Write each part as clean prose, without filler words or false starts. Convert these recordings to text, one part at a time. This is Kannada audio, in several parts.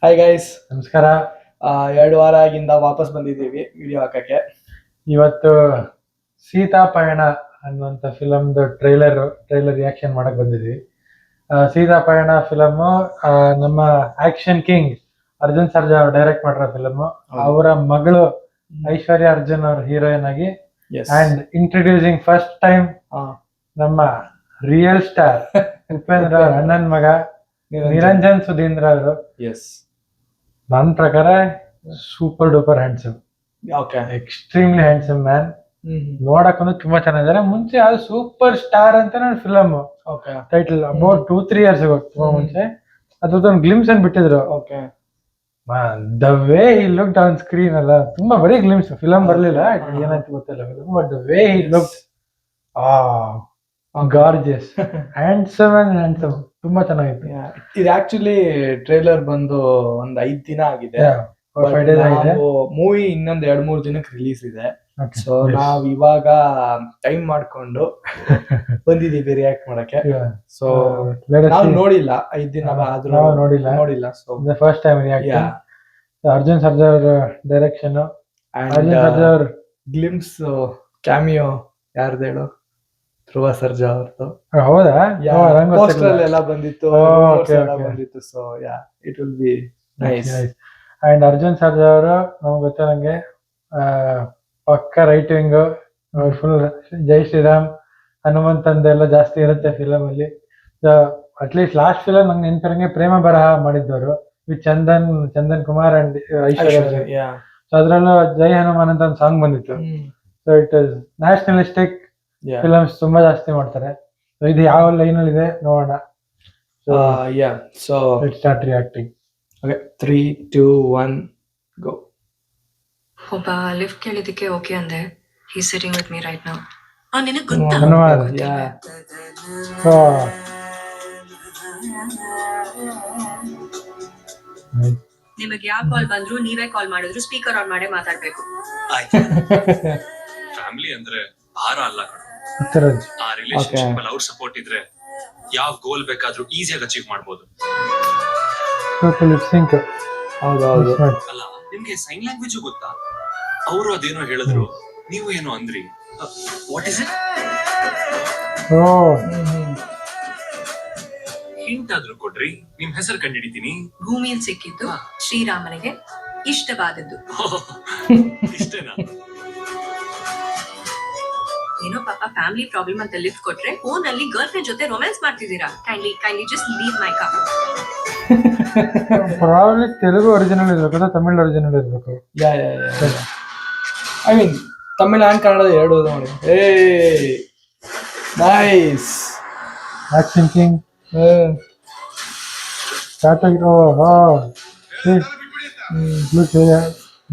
ಹಾಯ್ ಗೈಸ್, ನಮಸ್ಕಾರ. 2 ವಾರ ಆಗಿಂದ ವಾಪಸ್ ಬಂದಿದ್ದೀವಿ ವಿಡಿಯೋ ಹಾಕಕ್ಕೆ. ಇವತ್ತು ಸೀತಾ ಪಯಣ ಅನ್ನುವಂಥ ಫಿಲಮ್ದು ಟ್ರೈಲರ್ ರಿಯಾಕ್ಷನ್ ಮಾಡಕ್ ಬಂದಿದ್ವಿ. ಸೀತಾ ಪಯಣ ಫಿಲಮ್ ನಮ್ಮ ಆಕ್ಷನ್ ಕಿಂಗ್ ಅರ್ಜುನ್ ಸರ್ಜಾ ಅವರು ಡೈರೆಕ್ಟ್ ಮಾಡಿರೋ ಫಿಲಮ್. ಅವರ ಮಗಳು ಐಶ್ವರ್ಯ ಅರ್ಜುನ್ ಅವ್ರ ಹೀರೋಯಿನ್ ಆಗಿ ಅಂಡ್ ಇಂಟ್ರೊಡ್ಯೂಸಿಂಗ್ ಫಸ್ಟ್ ಟೈಮ್ ನಮ್ಮ ರಿಯಲ್ ಸ್ಟಾರ್ ಉಪೇಂದ್ರ ಅವ್ರ ಅಣ್ಣನ್ ಮಗ ನಿರಂಜನ್ ಸುಧೀಂದ್ರ ಅವರು. ನನ್ನ ಪ್ರಕಾರ super duper handsome, extremely handsome man. ನೋಡಕ್ ತುಂಬಾ ಚೆನ್ನಾಗಿದ್ದಾರೆ. ಮುಂಚೆ ಅದು ಸೂಪರ್ ಸ್ಟಾರ್ ಅಂತ ಫಿಲಮ್ ಟೈಟಲ್ ಅಬೌಟ್ 2-3 years ತುಂಬಾ ಮುಂಚೆ ಅದ್ರದ್ದೊಂದು ಗ್ಲಿಮ್ಸ್ ಅನ್ ಬಿಟ್ಟಿದ್ರು. The way he looked on screen ಅಲ್ಲ, ತುಂಬಾ ಬರೀ ಗ್ಲಿಮ್ಸ್, ಫಿಲಮ್ ಬರ್ಲಿಲ್ಲ ಏನಂತ ಗೊತ್ತಿಲ್ಲ film, but the way he looked gorgeous, handsome and handsome, ತುಂಬಾ ಚೆನ್ನಾಗಿತ್ತು. ಇದು ಆಕ್ಚುಲಿ ಟ್ರೇಲರ್ ಬಂದು ಒಂದ್ 5 ದಿನ ಆಗಿದೆ. ಮೂವಿ ಇನ್ನೊಂದ್ 2-3 ದಿನಕ್ಕೆ ರಿಲೀಸ್ ಇದೆ. ಸೊ ನಾವ್ ಇವಾಗ ಟೈಮ್ ಮಾಡ್ಕೊಂಡು ಬಂದಿದೀವಿ ರಿಯಾಕ್ಟ್ ಮಾಡಕ್ಕೆ. ಸೊ ನಾವು ನೋಡಿಲ್ಲ 5 ದಿನ ಆದ್ರೂ ನೋಡಿಲ್ಲ. So first time react. Arjun Sarja ಅವರ ಡೈರೆಕ್ಷನ್, ಅರ್ಜುನ್ ಸರ್ಜಾ ಅವ್ರ ಗ್ಲಿಮ್ಸ್ ಕ್ಯಾಮಿಯೋ ಯಾರ್ದು ಹೇಳು, ಧ್ರುವ ಸರ್ಜಾ ಅವ್ರದ್ದು. ಹೌದಾ? ಪೋಸ್ಟರ್ ಎಲ್ಲ ಬಂದಿತ್ತು. So it will be nice. And Arjun Sarja ಅವರು ನಮ್ಗೆ ಗೊತ್ತಿರಂಗೆ ಪಕ್ಕ ರೈಟ್ ವಿಂಗ್, ಫುಲ್ ಜೈ ಶ್ರೀರಾಮ್ ಹನುಮಂತಂದೆಲ್ಲ ಜಾಸ್ತಿ ಇರುತ್ತೆ ಫಿಲಮ್ ಅಲ್ಲಿ. ಅಟ್ಲೀಸ್ಟ್ ಲಾಸ್ಟ್ ಫಿಲಮ್ ನಂಗೆ ನೆನ್ಪಿರಂಗೆ ಪ್ರೇಮ ಬರಹ ಮಾಡಿದ್ದವರು with Chandan Kumar and Aishwarya. So ಅದ್ರಲ್ಲೂ ಜೈ ಹನುಮಾನ್ ಅಂತ ಒಂದು ಸಾಂಗ್ ಬಂದಿತ್ತು. So it is nationalistic films ತುಂಬಾ ಜಾಸ್ತಿ ಮಾಡ್ತಾರೆ. ಸೊ ಇದು ಯಾವ ಲೈನ್ ಅಲ್ಲಿ ಇದೆ ನೋಡೋಣ. So let's start reacting. Okay, 3, 2, 1, go. ಒಬ್ಬ ಲಿಫ್ಟ್ ಕೇಳಿದಕ್ಕೆ ಓಕೆ ಅಂದೆ. He sitting with me right now. ನಿನಗೆ ಧನ್ಯವಾದ. ನಿಮಗೆ ಯಾವ ಕಾಲ್ ಬಂದ್ರು ನೀವೇ ಕಾಲ್ ಮಾಡಿದ್ರು ಸ್ಪೀಕರ್ ಆನ್ ಮಾಡೇ ಮಾತಾಡ್ಬೇಕು. ಫ್ಯಾಮಿಲಿ ಅಂದ್ರೆ ಭಾರ ಅಲ್ಲ ಕಣ. ಆ ರಿಲೇಶನ್ಶಿಪ್ ಅಲ್ಲಿ ಅವ್ರ ಸಪೋರ್ಟ್ ಇದ್ರೆ ಯಾವ ಗೋಲ್ ಬೇಕಾದ್ರೂ ಈಸಿಯಾಗಿ ಅಚೀವ್ ಮಾಡ್ಬೋದು. ಅಲ್ಲ, ನಿಮ್ಗೆ ಸೈನ್ ಲ್ಯಾಂಗ್ವೇಜ್ ಗೊತ್ತಾ? ಅವರು ಅದೇನೋ ಹೇಳಿದ್ರು, ನೀವು ಏನೋ ಅಂದ್ರಿ. What is it? ಹಿಂಟ್ ಆದ್ರೂ ಕೊಡ್ರಿ, ನಿಮ್ ಹೆಸರು ಕಂಡಿಡಿತೀನಿ. ಭೂಮಿಯಲ್ಲಿ ಸಿಕ್ಕಿದ್ದು ಶ್ರೀರಾಮನಿಗೆ ಇಷ್ಟವಾದದ್ದು. ಇಷ್ಟೇನಾ? ಏನೋ ಪಾಪ ಫ್ಯಾಮಿಲಿ ಪ್ರಾಬ್ಲಮ್ ಅಂತ ಲಿಫ್ಟ್ ಕೊಟ್ರೆ ಫೋನ್ ಅಲ್ಲಿ ಗರ್ಲ್ ಫ್ರೆಂಡ್ ಜೊತೆ ರೊಮ್ಯಾನ್ಸ್ ಮಾಡ್ತಿದ್ದೀರಾ. Kindly just leave my car. Probably Telugu original ಇರ್ಬೇಕು, ತಮಿಳ್ ಒರಿಜಿನಲ್ ಇರ್ಬೇಕು. I mean Tamil and Kannada ಎರಡು ನೋಡಿ. ನೈಸ್ ಆಕ್ಷನ್ ಕಿಂಗ್ ಸ್ಟಾರ್ಟ್ ಆಗಿರೋ.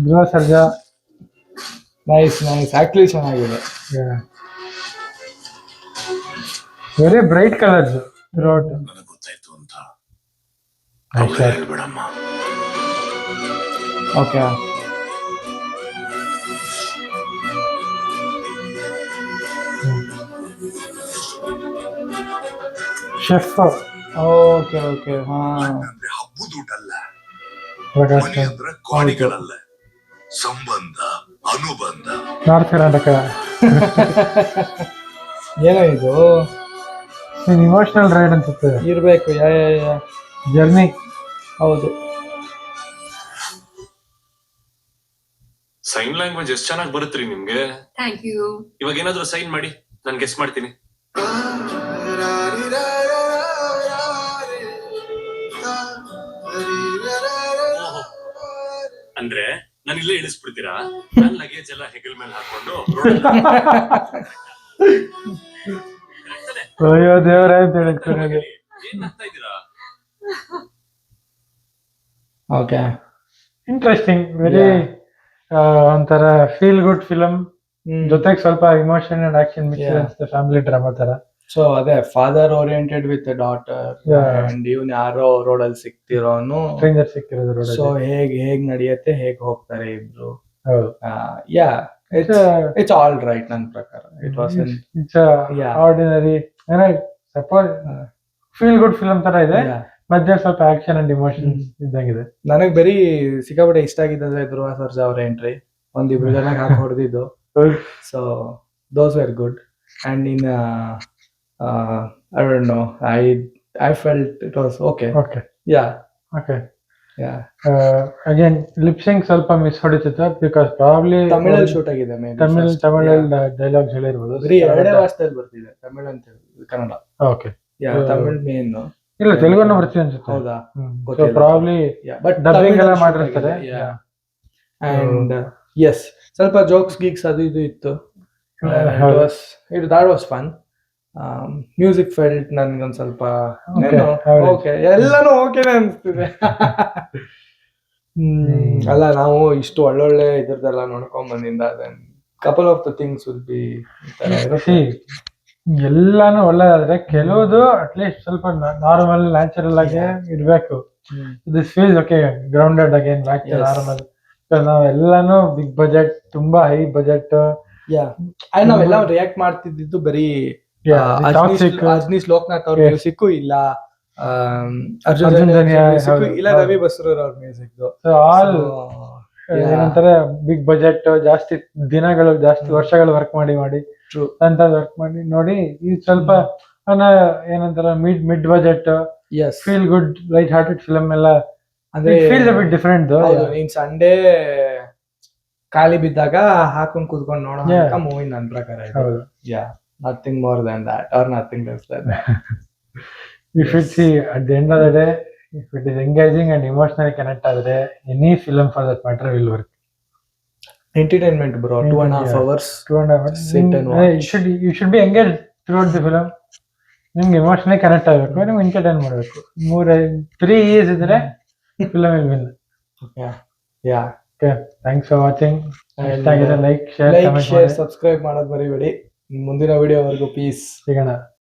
ಧ್ರುವ ಸರ್ಜಾ ನೈಸ್ ಆಕ್ಚುಲಿ ಚೆನ್ನಾಗಿದೆ. Very bright colours throughout. ನನಗೆ ಗೊತ್ತಾಯ್ತು ಅಂತ ಹೇಳ್ಬೇಡಮ್ಮ. Okay, chef. ಓಕೆ. ಅಂದ್ರೆ ಹಬ್ಬದ ಊಟ ಅಲ್ಲ, ಮನೆ ಅಂದ್ರೆ ಕೋಣಿಗಳಲ್ಲ, ಸಂಬಂಧ ಅನುಬಂಧ. ನಾರ್ತ್ ಕರ್ನಾಟಕ ಏನೋ ಇದು ಇಮೋಷನಲ್ ರೈಡ್ ಅನ್ಸುತ್ತೆ ಇರ್ಬೇಕು. ಜರ್ನಿ. ಹೌದು. ಸೈನ್ ಲ್ಯಾಂಗ್ವೇಜ್ ಎಷ್ಟು ಚೆನ್ನಾಗಿ ಬರುತ್ತ್ರಿ ನಿಮ್ಗೆ. Thank you. ಇವಾಗ ಏನಾದ್ರೂ ಸೈನ್ ಮಾಡಿ, ನಾನು ಗೆಸ್ ಮಾಡ್ತೀನಿ. ಅಂದ್ರೆ ನಾನು ಇಲ್ಲೇ ಇಳಿಸ್ಬಿಡ್ತೀರಾ? ನನ್ನ ಲಗೇಜ್ ಎಲ್ಲ ಹೆಗಲ್ ಮೇಲೆ ಹಾಕೊಂಡು ಅಯ್ಯೋ ದೇವರೇ ಅಂತ ಹೇಳ್ತಾರೆ. ಏನ್ ಆಗ್ತಾ ಇದ್ದೀರಾ? ಓಕೆ, ಇಂಟ್ರೆಸ್ಟಿಂಗ್, ವೆರಿ ಒಂಥರ ಫೀಲ್ ಗುಡ್ ಫಿಲಮ್. ಜೊತೆಗೆ ಸ್ವಲ್ಪ ಇಮೋಷನ್ ಅಂಡ್ ಆಕ್ಷನ್ ಮಿಕ್ಸ್ ಅನ್ಸುತ್ತೆ, ಫ್ಯಾಮಿಲಿ ಡ್ರಾಮಾ ತರ. ಸೊ ಅದೇ father oriented with daughter, and ಇವನ್ ಯಾರೋ ರೋಡಲ್ಲಿ ಸಿಕ್ತಿರೋನು, ಸ್ಟ್ರೇಂಜರ್ ಸಿಕ್ತಿರೋದು. ಸೊ ಹೇಗ್ ನಡೆಯುತ್ತೆ, ಹೇಗ್ ಹೋಗ್ತಾರೆ ಇಬ್ರು. ಇಟ್ಸ್ ಆಲ್ ರೈಟ್ ನನ್ನ ಪ್ರಕಾರ. It was ordinary, suppose feel good film ತರ ಇದೆ. ಮಧ್ಯ ಸ್ವಲ್ಪ ಆಕ್ಷನ್ ಅಂಡ್ ಇಮೋಷನ್ಸ್ ಇದ್ದಂಗಿದೆ. ನನಗ್ ಬರೀ ಸಿಕ್ಕಾಪಟ್ಟೆ ಇಷ್ಟ ಆಗಿದ್ದಂದ್ರೆ ಧ್ರುವ ಸರ್ಜಾ ಅವ್ರ ಎಂಟ್ರಿ ಒಂದಿಬ್ರು ಜನ ಹಾಕಿ ಹೊಡೆದಿದ್ದು. So those were good. And in I don't know, I felt it was okay. Yeah okay. Yeah again lip syncing ಸ್ವಲ್ಪ ಮಿಸ್ ಹೊಡಿತಿತ್ತು ಬಿಕಾಸ್ ಪ್ರಾಬ್ಲಿ ತಮಿಳಲ್ಲಿ ಶೂಟ್ ಆಗಿದೆ. ತಮಿಳಲ್ಲಿ ಡೈಲಾಗ್ಸ್ ಹೇಳಿರ್ಬೋದು. ಬರೀ ಎರಡೇ ಭಾಷೆಯಲ್ಲಿ ಬರ್ತಿದೆ, ತಮಿಳ್ ಅಂತ Kannada. Okay. Yeah Tamil main. ಇಲ್ಲ, ತೆಲುಗುನು ಬರ್ತೀವಿ ಅನ್ಸುತ್ತೆ. ಹೌದಾ? ಪ್ರಾಬ್ಲಿ ಬಟ್ ಡಬ್ಬಿಂಗ್ ಎಲ್ಲ ಮಾಡಿರ್ತಾರೆ. ಅಂಡ್ ಎಸ್, ಸ್ವಲ್ಪ ಜೋಕ್ಸ್ ಗೀಕ್ಸ್ ಅದು ಇದು ಇತ್ತು. that was fun. Music felt ನನ್ಗೊಂದ್ ಸ್ವಲ್ಪ ಓಕೆ, ಎಲ್ಲಾನು ಓಕೆನೆ ಅನ್ಸ್ತಿದೆ. ಅಲ್ಲ, ನಾವು ಇಷ್ಟು ಒಳ್ಳೊಳ್ಳೆ ಇದ್ರದೆಲ್ಲ ನೋಡ್ಕೊಂಡ್ ಬಂದಿಂದ couple of the things will be ಎಲ್ಲಾನು ಒಳ್ಳೇದಾದ್ರೆ ಕೆಲವುದು ಅಟ್ಲೀಸ್ಟ್ ಸ್ವಲ್ಪ ನಾರ್ಮಲ್ ನ್ಯಾಚುರಲ್ ಆಗಿ ಇರ್ಬೇಕು. This feels okay grounded again back to normal. ನಾವ್ ಎಲ್ಲಾನು ಬಿಗ್ ಬಜೆಟ್, ತುಂಬಾ ಹೈ ಬಜೆಟ್, ನಾವೆಲ್ಲ ರಿಯಾಕ್ಟ್ ಮಾಡ್ತಿದ್ದು ಬರೀ ಅಜ್ನೀಶ್ ಲೋಕನಾಥ್ ಅವ್ರ ಮ್ಯೂಸಿಕ್ ಇಲ್ಲ, ಅರ್ಜುನ್ ಇಲ್ಲ, ರವಿ ಬಸ್ರೂರ್ ಅವ್ರ ಮ್ಯೂಸಿಕ್. ಆಲ್ ಏನಂತಾರೆ ಬಿಗ್ ಬಜೆಟ್, ಜಾಸ್ತಿ ದಿನಗಳು, ಜಾಸ್ತಿ ವರ್ಷಗಳು ವರ್ಕ್ ಮಾಡಿ ಅಂತ ವರ್ಕ್ ಮಾಡಿ ನೋಡಿ. ಇದು ಸ್ವಲ್ಪ ಏನಂತಾರೆ mid budget, feel good, light hearted film ಎಲ್ಲ ಅಂದ್ರೆ ಫೀಲ್ ಅ ಬಿಟ್ ಡಿಫರೆಂಟ್. ನೀನ್ ಸಂಡೇ ಖಾಲಿ ಬಿದ್ದಾಗ ಹಾಕೊಂಡ್ ಕೂತ್ಕೊಂಡು ನೋಡೋ ಮೂವಿ ನನ್ ಪ್ರಕಾರ. ಯಾ, nothing more than that or nothing less than that. You should see at the end of the day, if it is engaging and emotionally connect adre, any film for that matter will work. Entertainment bro, 2.5 hours. 2.5 hours. Sit and watch. You should be engaged throughout the film. ನಿಮ್ಗೆ ಇಮೋಷನಲಿ ಕನೆಕ್ಟ್ ಆಗಬೇಕು, ನಿಮ್ಗೆ ಎಂಟರ್ಟೈನ್ ಮಾಡಬೇಕು. 3 years ಇದ್ರೆ film will win. Yeah okay, thanks for watching. ಇಷ್ಟ ಆಗಿದೆ ಲೈಕ್, ಶೇರ್, ಸಬ್ಸ್ಕ್ರೈಬ್ ಮಾಡೋದು ಮರಿಬೇಡಿ. ಮುಂದಿನ ವಿಡಿಯೋವರೆಗೂ ಪೀಸ್. ಸಿಗೋಣ.